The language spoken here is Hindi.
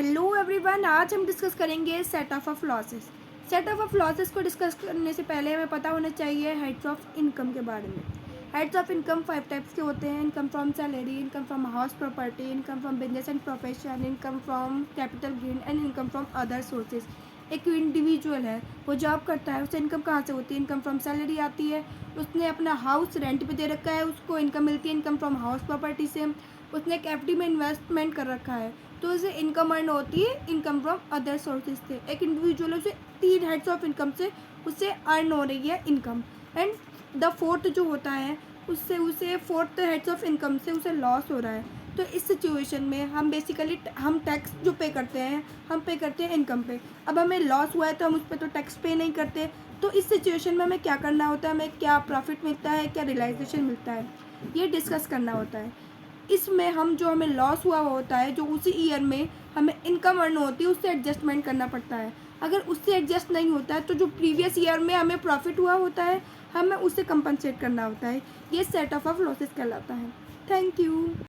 हेलो एवरीवन, आज हम डिस्कस करेंगे set of losses. Set of losses को डिस्कस करने से पहले हमें पता होना चाहिए हेड्स ऑफ इनकम के बारे में। हेड्स ऑफ इनकम 5 टाइप्स के होते हैं। Income from salary, income from house property, income from business and profession, income from capital gain and income from other sources. एक इंडिविजुअल है, वो जॉब करता है, उसे इनकम कहाँ से होती है? इनकम फ्रॉम सैलरी आती है। उसने अपना हाउस रेंट पे दे रखा है, उसको इनकम मिलती है इनकम फ्रॉम हाउस प्रॉपर्टी से। उसने एक एफडी में इन्वेस्टमेंट कर रखा है, तो उसे इनकम अर्न होती है इनकम फ्रॉम अदर सोर्सेज से। एक इंडिविजुअल उसे 3 हेड्स ऑफ इनकम से उसे अर्न हो रही है इनकम। एंड द फोर्थ जो होता है उससे उसे फोर्थ हेड्स ऑफ इनकम से उसे लॉस हो रहा है। तो इस सिचुएशन में हम बेसिकली हम टैक्स जो पे करते हैं, हम पे करते हैं इनकम पे। अब हमें लॉस हुआ है तो हम उस पर तो टैक्स पे नहीं करते। तो इस सिचुएशन में हमें क्या करना होता है, हमें क्या प्रॉफिट मिलता है, क्या रियलाइजेशन मिलता है, ये डिस्कस करना होता है। इसमें हम जो हमें लॉस हुआ होता है, जो उसी ईयर में हमें इनकम अर्न होती है, उससे एडजस्टमेंट करना पड़ता है। अगर उससे एडजस्ट नहीं होता है तो जो प्रीवियस ईयर में हमें प्रॉफिट हुआ होता है, हमें उससे कंपनसेट करना होता है। ये सेट ऑफ लॉसेस कहलाता है। Thank you.